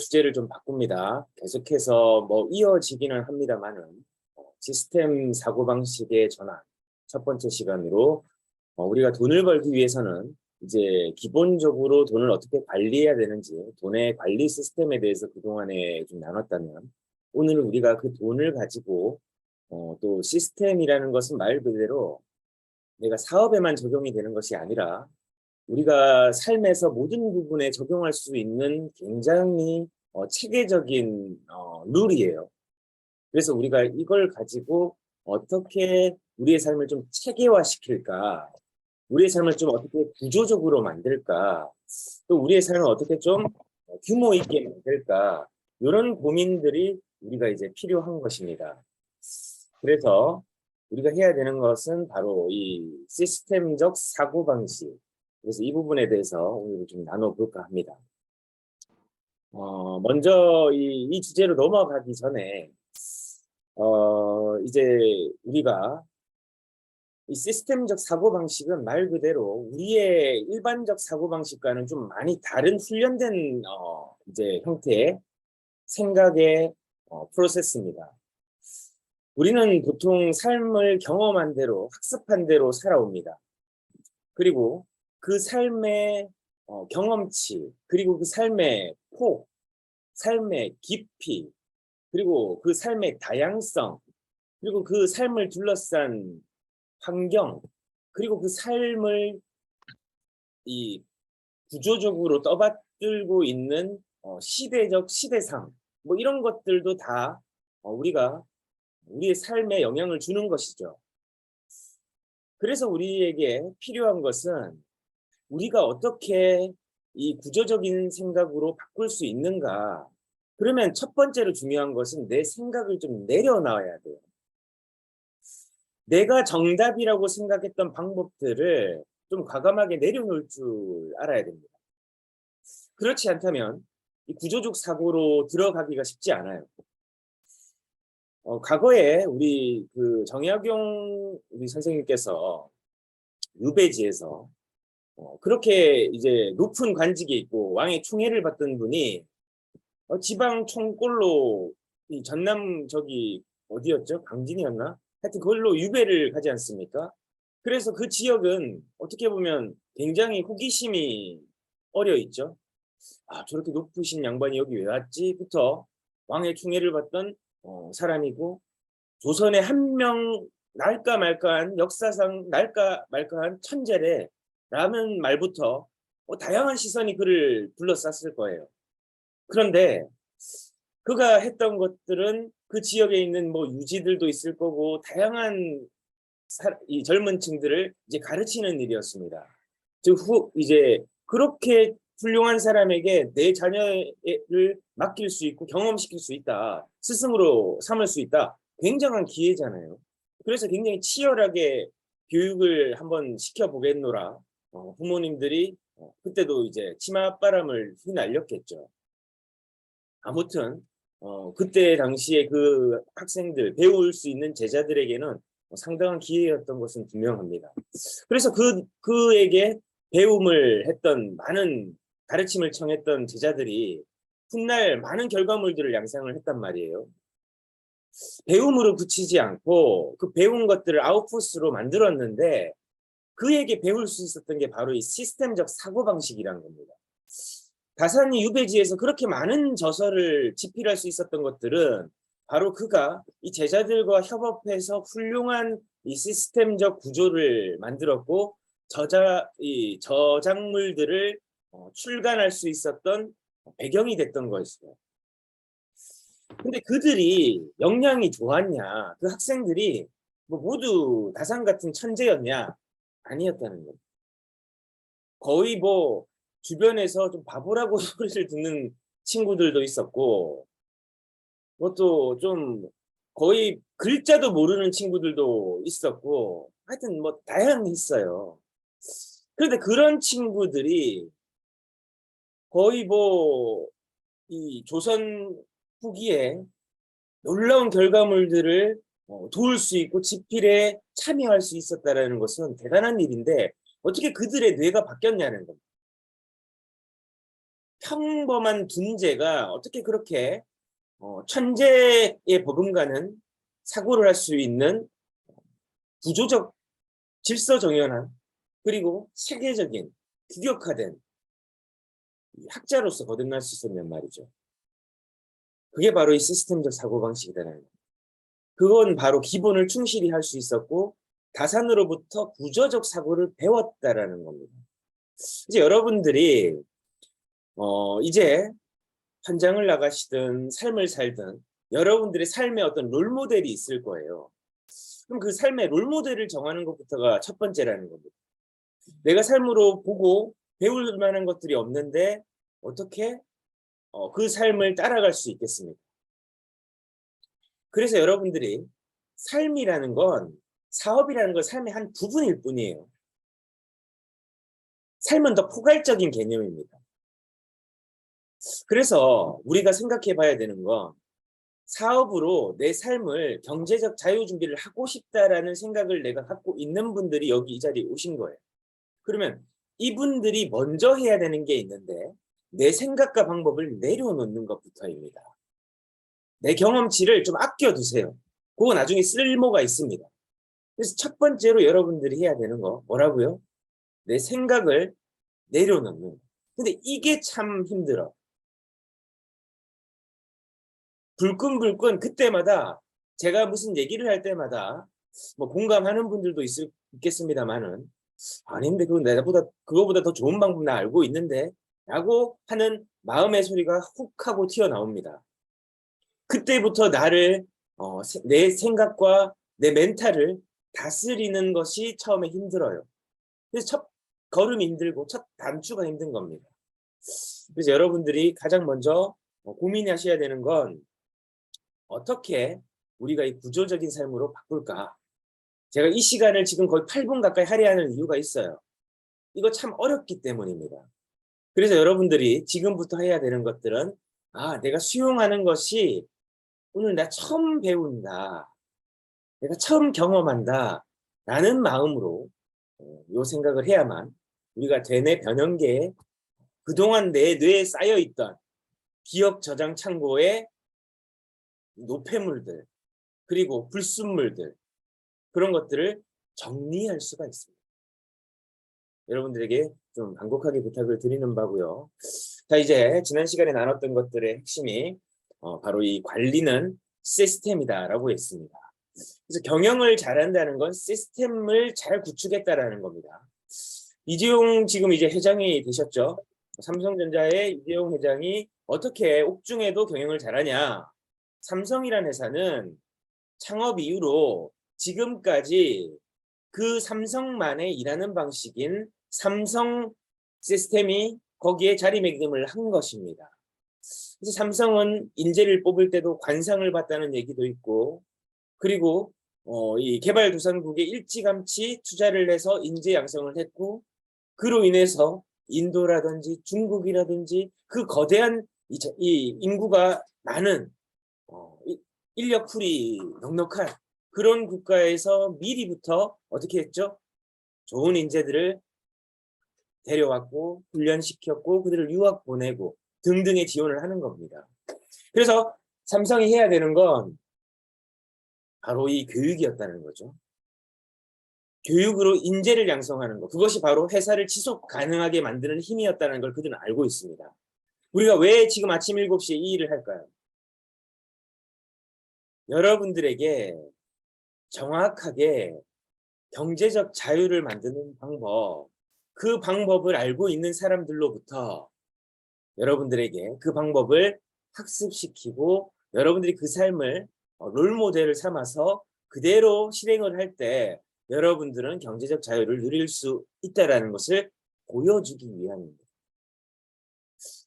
주제를 좀 바꿉니다. 계속해서 뭐 이어지기는 합니다만은 시스템 사고방식의 전환 첫 번째 시간으로 우리가 돈을 벌기 위해서는 이제 기본적으로 돈을 어떻게 관리해야 되는지 돈의 관리 시스템에 대해서 그동안에 좀 나눴다면 오늘은 우리가 그 돈을 가지고 또 시스템이라는 것은 말 그대로 내가 사업에만 적용이 되는 것이 아니라 우리가 삶에서 모든 부분에 적용할 수 있는 굉장히 체계적인 룰이에요. 그래서 우리가 이걸 가지고 어떻게 우리의 삶을 좀 체계화시킬까, 우리의 삶을 좀 어떻게 구조적으로 만들까, 또 우리의 삶을 어떻게 좀 규모 있게 만들까, 이런 고민들이 우리가 이제 필요한 것입니다. 그래서 우리가 해야 되는 것은 바로 이 시스템적 사고방식. 그래서 이 부분에 대해서 오늘 좀 나눠볼까 합니다. 먼저 이 주제로 넘어가기 전에 이제 우리가 이 시스템적 사고방식은 말 그대로 우리의 일반적 사고방식과는 좀 많이 다른 훈련된 이제 형태의 생각의 프로세스입니다. 우리는 보통 삶을 경험한 대로 학습한 대로 살아옵니다. 그리고 그 삶의 경험치, 그리고 그 삶의 폭, 삶의 깊이, 그리고 그 삶의 다양성, 그리고 그 삶을 둘러싼 환경, 그리고 그 삶을 이 구조적으로 떠받들고 있는 시대적 시대상, 뭐 이런 것들도 다 우리가 우리의 삶에 영향을 주는 것이죠. 그래서 우리에게 필요한 것은 우리가 어떻게 이 구조적인 생각으로 바꿀 수 있는가. 그러면 첫 번째로 중요한 것은 내 생각을 좀 내려놔야 돼요. 내가 정답이라고 생각했던 방법들을 좀 과감하게 내려놓을 줄 알아야 됩니다. 그렇지 않다면 이 구조적 사고로 들어가기가 쉽지 않아요. 과거에 우리 그 정약용 우리 선생님께서 유배지에서 그렇게 이제 높은 관직에 있고 왕의 총애를 받던 분이 지방 총골로 이 전남 저기 어디였죠? 강진이었나? 하여튼 그걸로 유배를 가지 않습니까? 그래서 그 지역은 어떻게 보면 굉장히 호기심이 어려 있죠. 아, 저렇게 높으신 양반이 여기 왜 왔지?부터 왕의 총애를 받던 사람이고 조선의 한 명 날까 말까한 역사상 날까 말까한 천재래라는 말부터 다양한 시선이 그를 둘러쌌을 거예요. 그런데 그가 했던 것들은 그 지역에 있는 뭐 유지들도 있을 거고 다양한 이 젊은 층들을 이제 가르치는 일이었습니다. 즉 이제 그렇게 훌륭한 사람에게 내 자녀를 맡길 수 있고 경험시킬 수 있다. 스승으로 삼을 수 있다. 굉장한 기회잖아요. 그래서 굉장히 치열하게 교육을 한번 시켜보겠노라. 부모님들이 그때도 이제 치맛바람을 휘날렸겠죠. 아무튼 그때 당시에 그 학생들, 배울 수 있는 제자들에게는 상당한 기회였던 것은 분명합니다. 그래서 그에게 배움을 했던 많은 가르침을 청했던 제자들이 훗날 많은 결과물들을 양상을 했단 말이에요. 배움으로 그치지 않고 그 배운 것들을 아웃풋으로 만들었는데 그에게 배울 수 있었던 게 바로 이 시스템적 사고방식이라는 겁니다. 다산이 유배지에서 그렇게 많은 저서를 집필할 수 있었던 것들은 바로 그가 이 제자들과 협업해서 훌륭한 이 시스템적 구조를 만들었고 이 저작물들을 출간할 수 있었던 배경이 됐던 것이죠. 근데 그들이 역량이 좋았냐? 그 학생들이 뭐 모두 다산 같은 천재였냐? 아니었다는 거예요. 거의 뭐 주변에서 좀 바보라고 소리를 듣는 친구들도 있었고 그것도 좀 거의 글자도 모르는 친구들도 있었고 하여튼 뭐 다양했어요. 그런데 그런 친구들이 거의 뭐 이 조선 후기에 놀라운 결과물들을 도울 수 있고 집필에 참여할 수 있었다는 것은 대단한 일인데 어떻게 그들의 뇌가 바뀌었냐는 겁니다. 평범한 둔재가 어떻게 그렇게 천재에 버금가는 사고를 할 수 있는 구조적 질서정연한 그리고 세계적인 규격화된 학자로서 거듭날 수 있었냔 말이죠. 그게 바로 이 시스템적 사고방식이라는 거예요. 그건 바로 기본을 충실히 할 수 있었고 다산으로부터 구조적 사고를 배웠다라는 겁니다. 이제 여러분들이 이제 현장을 나가시든 삶을 살든 여러분들의 삶에 어떤 롤모델이 있을 거예요. 그럼 그 삶의 롤모델을 정하는 것부터가 첫 번째라는 겁니다. 내가 삶으로 보고 배울 만한 것들이 없는데 어떻게 그 삶을 따라갈 수 있겠습니까? 그래서 여러분들이 삶이라는 건 사업이라는 건 삶의 한 부분일 뿐이에요. 삶은 더 포괄적인 개념입니다. 그래서 우리가 생각해 봐야 되는 건 사업으로 내 삶을 경제적 자유 준비를 하고 싶다라는 생각을 내가 갖고 있는 분들이 여기 이 자리에 오신 거예요. 그러면 이분들이 먼저 해야 되는 게 있는데 내 생각과 방법을 내려놓는 것부터입니다. 내 경험치를 좀 아껴두세요. 그거 나중에 쓸모가 있습니다. 그래서 첫 번째로 여러분들이 해야 되는 거 뭐라고요? 내 생각을 내려놓는. 근데 이게 참 힘들어. 불끈불끈 그때마다 제가 무슨 얘기를 할 때마다 뭐 공감하는 분들도 있겠습니다만은 아닌데 그거보다 더 좋은 방법 나 알고 있는데 라고 하는 마음의 소리가 훅 하고 튀어나옵니다. 그때부터 내 생각과 내 멘탈을 다스리는 것이 처음에 힘들어요. 그래서 첫 걸음이 힘들고 첫 단추가 힘든 겁니다. 그래서 여러분들이 가장 먼저 고민하셔야 되는 건 어떻게 우리가 이 구조적인 삶으로 바꿀까? 제가 이 시간을 지금 거의 8분 가까이 할애하는 이유가 있어요. 이거 참 어렵기 때문입니다. 그래서 여러분들이 지금부터 해야 되는 것들은 내가 수용하는 것이 오늘 나 처음 배운다. 내가 처음 경험한다. 라는 마음으로 요 생각을 해야만 우리가 되뇌 변형계에 그동안 내 뇌에 쌓여있던 기억 저장 창고에 노폐물들 그리고 불순물들 그런 것들을 정리할 수가 있습니다. 여러분들에게 좀 간곡하게 부탁을 드리는 바고요. 자, 이제 지난 시간에 나눴던 것들의 핵심이 바로 이 관리는 시스템이다라고 했습니다. 그래서 경영을 잘한다는 건 시스템을 잘 구축했다라는 겁니다. 이재용 지금 이제 회장이 되셨죠. 삼성전자의 이재용 회장이 어떻게 옥중에도 경영을 잘하냐. 삼성이라는 회사는 창업 이후로 지금까지 그 삼성만의 일하는 방식인 삼성 시스템이 거기에 자리매김을 한 것입니다. 그래서 삼성은 인재를 뽑을 때도 관상을 봤다는 얘기도 있고 그리고 이 개발도상국에 일찌감치 투자를 해서 인재 양성을 했고 그로 인해서 인도라든지 중국이라든지 그 거대한 이 인구가 많은 인력풀이 넉넉한 그런 국가에서 미리부터 어떻게 했죠? 좋은 인재들을 데려왔고 훈련시켰고 그들을 유학 보내고 등등의 지원을 하는 겁니다. 그래서 삼성이 해야 되는 건 바로 이 교육이었다는 거죠. 교육으로 인재를 양성하는 것. 그것이 바로 회사를 지속 가능하게 만드는 힘이었다는 걸 그들은 알고 있습니다. 우리가 왜 지금 아침 7시에 이 일을 할까요? 여러분들에게 정확하게 경제적 자유를 만드는 방법, 그 방법을 알고 있는 사람들로부터 여러분들에게 그 방법을 학습시키고 여러분들이 그 삶을 롤모델을 삼아서 그대로 실행을 할 때 여러분들은 경제적 자유를 누릴 수 있다는 것을 보여주기 위함입니다.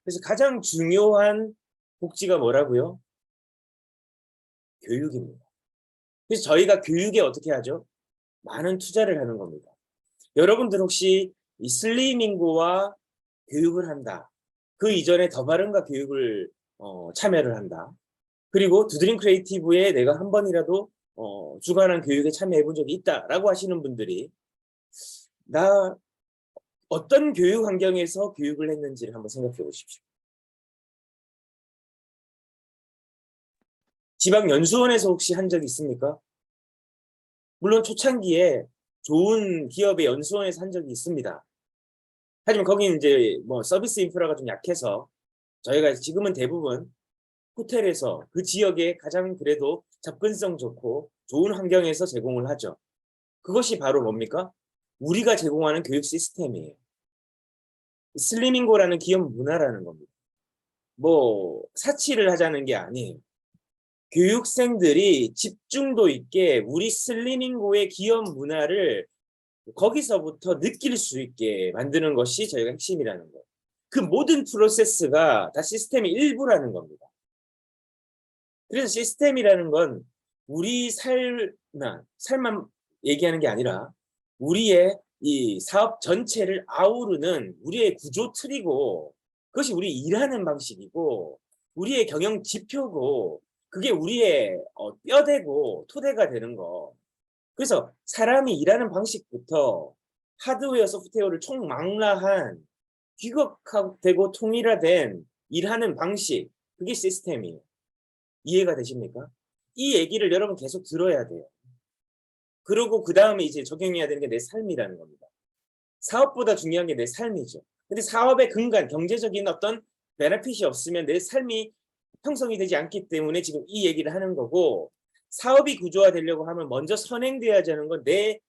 그래서 가장 중요한 복지가 뭐라고요? 교육입니다. 그래서 저희가 교육에 어떻게 하죠? 많은 투자를 하는 겁니다. 여러분들 혹시 이 슬리밍고와 교육을 한다. 그 이전에 더 바른가 교육을 참여를 한다. 그리고 두드림 크리에이티브에 내가 한 번이라도 주관한 교육에 참여해 본 적이 있다라고 하시는 분들이 나 어떤 교육 환경에서 교육을 했는지를 한번 생각해 보십시오. 지방연수원에서 혹시 한 적 있습니까? 물론 초창기에 좋은 기업의 연수원에서 한 적이 있습니다. 하지만 거기는 이제 뭐 서비스 인프라가 좀 약해서 저희가 지금은 대부분 호텔에서 그 지역에 가장 그래도 접근성 좋고 좋은 환경에서 제공을 하죠. 그것이 바로 뭡니까? 우리가 제공하는 교육 시스템이에요. 슬리밍고라는 기업 문화라는 겁니다. 뭐 사치를 하자는 게 아니에요. 교육생들이 집중도 있게 우리 슬리밍고의 기업 문화를 거기서부터 느낄 수 있게 만드는 것이 저희가 핵심이라는 거예요. 그 모든 프로세스가 다 시스템의 일부라는 겁니다. 그래서 시스템이라는 건 우리 삶만 얘기하는 게 아니라 우리의 이 사업 전체를 아우르는 우리의 구조 틀이고, 그것이 우리 일하는 방식이고 우리의 경영 지표고, 그게 우리의 뼈대고 토대가 되는 거. 그래서 사람이 일하는 방식부터 하드웨어, 소프트웨어를 총망라한 귀국되고 통일화된 일하는 방식, 그게 시스템이에요. 이해가 되십니까? 이 얘기를 여러분 계속 들어야 돼요. 그리고 그 다음에 이제 적용해야 되는 게 내 삶이라는 겁니다. 사업보다 중요한 게 내 삶이죠. 근데 사업의 근간, 경제적인 어떤 베네핏이 없으면 내 삶이 형성이 되지 않기 때문에 지금 이 얘기를 하는 거고, 사업이 구조화되려고 하면 먼저 선행돼야 하는 건 내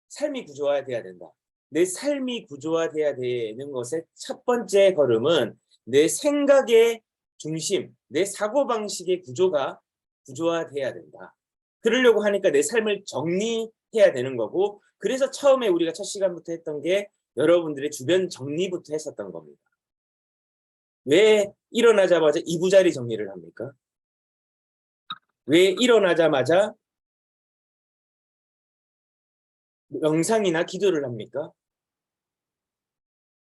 삶이 구조화돼야 된다. 내 삶이 구조화돼야 되는 것의 첫 번째 걸음은 내 생각의 중심, 내 사고방식의 구조가 구조화돼야 된다. 그러려고 하니까 내 삶을 정리해야 되는 거고, 그래서 처음에 우리가 첫 시간부터 했던 게 여러분들의 주변 정리부터 했었던 겁니다. 왜 일어나자마자 이부자리 정리를 합니까? 왜 일어나자마자 명상이나 기도를 합니까?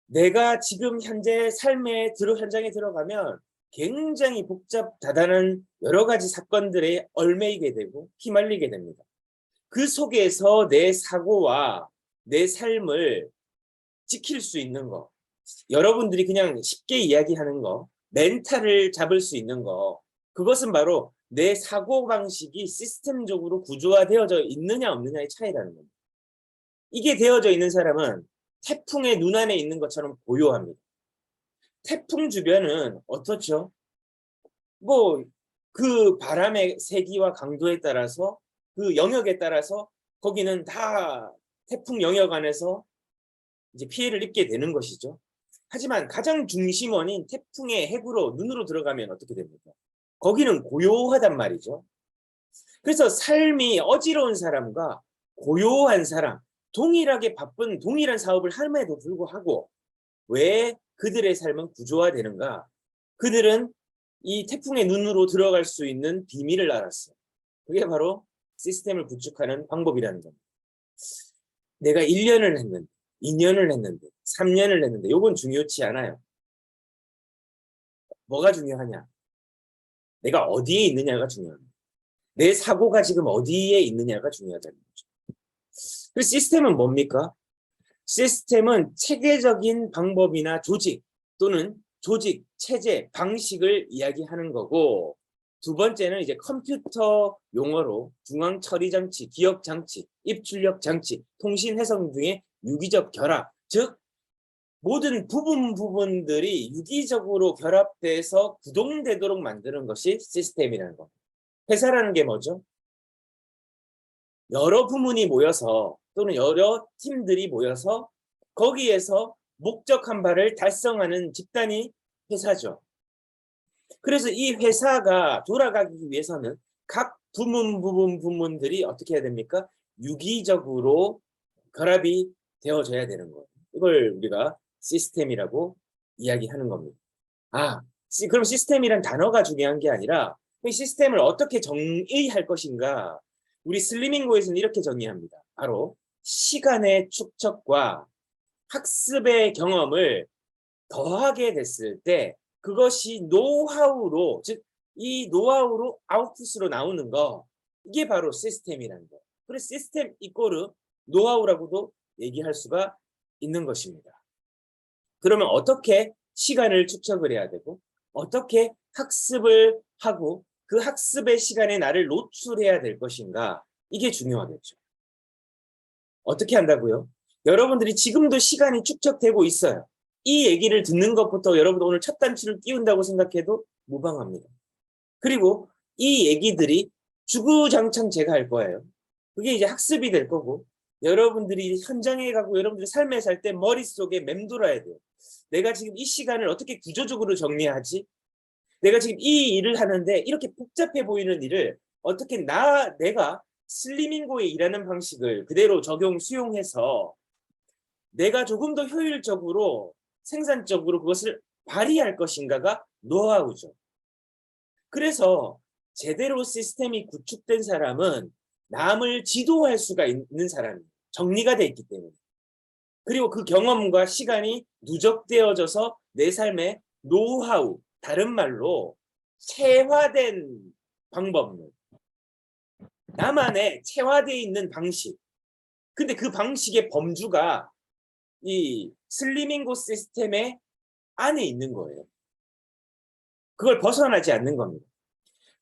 내가 지금 현재 삶의 현장에 들어가면 굉장히 복잡다단한 여러 가지 사건들에 얽매이게 되고 휘말리게 됩니다. 그 속에서 내 사고와 내 삶을 지킬 수 있는 거, 여러분들이 그냥 쉽게 이야기하는 거, 멘탈을 잡을 수 있는 거, 그것은 바로 내 사고방식이 시스템적으로 구조화되어져 있느냐 없느냐의 차이라는 겁니다. 이게 되어져 있는 사람은 태풍의 눈 안에 있는 것처럼 고요합니다. 태풍 주변은 어떻죠? 뭐 그 바람의 세기와 강도에 따라서, 그 영역에 따라서 거기는 다 태풍 영역 안에서 이제 피해를 입게 되는 것이죠. 하지만 가장 중심원인 태풍의 핵으로 눈으로 들어가면 어떻게 됩니까? 거기는 고요하단 말이죠. 그래서 삶이 어지러운 사람과 고요한 사람, 동일하게 바쁜 동일한 사업을 함에도 불구하고 왜 그들의 삶은 구조화되는가? 그들은 이 태풍의 눈으로 들어갈 수 있는 비밀을 알았어요. 그게 바로 시스템을 구축하는 방법이라는 겁니다. 내가 1년을 했는데, 2년을 했는데, 3년을 했는데 이건 중요치 않아요. 뭐가 중요하냐? 내가 어디에 있느냐가 중요합니다. 내 사고가 지금 어디에 있느냐가 중요하다는 거죠. 그래서 시스템은 뭡니까? 시스템은 체계적인 방법이나 조직 또는 조직, 체제, 방식을 이야기하는 거고, 두 번째는 이제 컴퓨터 용어로 중앙 처리 장치, 기억 장치, 입출력 장치, 통신 해석 등의 유기적 결합, 즉 모든 부분들이 유기적으로 결합돼서 구동되도록 만드는 것이 시스템이라는 겁니다. 회사라는 게 뭐죠? 여러 부문이 모여서 또는 여러 팀들이 모여서 거기에서 목적한 바를 달성하는 집단이 회사죠. 그래서 이 회사가 돌아가기 위해서는 각 부문들이 어떻게 해야 됩니까? 유기적으로 결합이 되어져야 되는 거예요. 이걸 우리가 시스템이라고 이야기하는 겁니다. 그럼 시스템이란 단어가 중요한 게 아니라 이 시스템을 어떻게 정의할 것인가? 우리 슬리밍고에서는 이렇게 정의합니다. 바로 시간의 축적과 학습의 경험을 더하게 됐을 때 그것이 노하우로, 즉 이 노하우로 아웃풋으로 나오는 거, 이게 바로 시스템이라는 거예요. 그래서 시스템 이꼬르 노하우라고도 얘기할 수가 있는 것입니다. 그러면 어떻게 시간을 축적을 해야 되고 어떻게 학습을 하고 그 학습의 시간에 나를 노출해야 될 것인가? 이게 중요하겠죠. 어떻게 한다고요? 여러분들이 지금도 시간이 축적되고 있어요. 이 얘기를 듣는 것부터 여러분 오늘 첫 단추를 띄운다고 생각해도 무방합니다. 그리고 이 얘기들이 주구장창 제가 할 거예요. 그게 이제 학습이 될 거고 여러분들이 현장에 가고 여러분들이 삶에 살 때 머릿속에 맴돌아야 돼요. 내가 지금 이 시간을 어떻게 구조적으로 정리하지? 내가 지금 이 일을 하는데 이렇게 복잡해 보이는 일을 어떻게 내가 슬리밍고에 일하는 방식을 그대로 수용해서 내가 조금 더 효율적으로 생산적으로 그것을 발휘할 것인가가 노하우죠. 그래서 제대로 시스템이 구축된 사람은 남을 지도할 수가 있는 사람이에요. 정리가 돼 있기 때문에. 그리고 그 경험과 시간이 누적되어져서 내 삶의 노하우, 다른 말로 체화된 방법론, 나만의 체화되어 있는 방식. 근데 그 방식의 범주가 이 슬리밍고 시스템의 안에 있는 거예요. 그걸 벗어나지 않는 겁니다.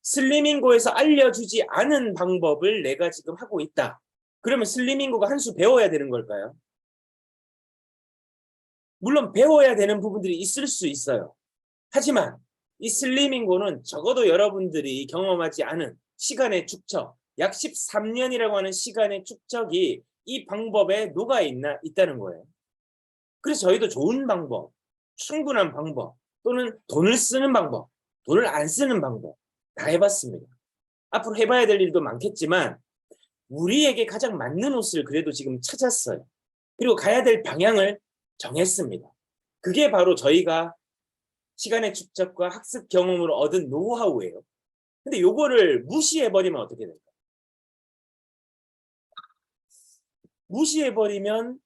슬리밍고에서 알려주지 않은 방법을 내가 지금 하고 있다. 그러면 슬리밍고가 한 수 배워야 되는 걸까요? 물론 배워야 되는 부분들이 있을 수 있어요. 하지만 이 슬리밍고는 적어도 여러분들이 경험하지 않은 시간의 축적, 약 13년이라고 하는 시간의 축적이 이 방법에 있다는 거예요. 그래서 저희도 좋은 방법, 충분한 방법, 또는 돈을 쓰는 방법, 돈을 안 쓰는 방법 다 해봤습니다. 앞으로 해봐야 될 일도 많겠지만 우리에게 가장 맞는 옷을 그래도 지금 찾았어요. 그리고 가야 될 방향을 정했습니다. 그게 바로 저희가 시간의 축적과 학습 경험으로 얻은 노하우예요. 근데 요거를 무시해버리면 어떻게 될까요? 무시해버리면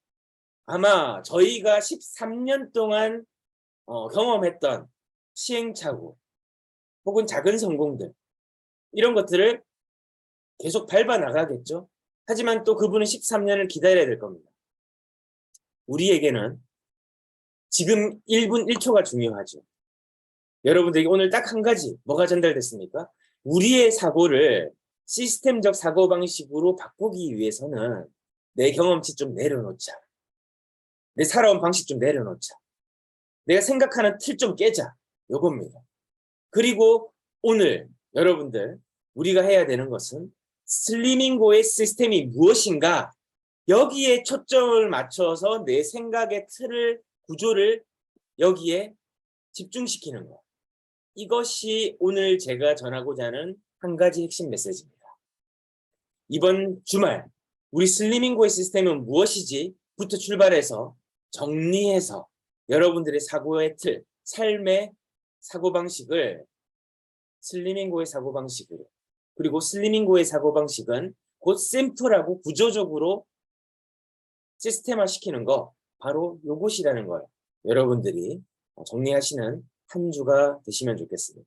아마 저희가 13년 동안 경험했던 시행착오 혹은 작은 성공들 이런 것들을 계속 밟아 나가겠죠. 하지만 또 그분은 13년을 기다려야 될 겁니다. 우리에게는 지금 1분 1초가 중요하죠. 여러분들에게 오늘 딱 한 가지 뭐가 전달됐습니까? 우리의 사고를 시스템적 사고방식으로 바꾸기 위해서는 내 경험치 좀 내려놓자. 내 살아온 방식 좀 내려놓자. 내가 생각하는 틀 좀 깨자. 요겁니다. 그리고 오늘 여러분들 우리가 해야 되는 것은 슬리밍고의 시스템이 무엇인가 여기에 초점을 맞춰서 내 생각의 틀을 구조를 여기에 집중시키는 것. 이것이 오늘 제가 전하고자 하는 한 가지 핵심 메시지입니다. 이번 주말 우리 슬리밍고의 시스템은 무엇이지? 부터 출발해서 정리해서 여러분들의 사고의 틀, 삶의 사고방식을 슬리밍고의 사고방식으로 그리고 슬리밍고의 사고방식은 곧 샘플하고 구조적으로 시스템화 시키는 거 바로 요것이라는 걸 여러분들이 정리하시는 한 주가 되시면 좋겠습니다.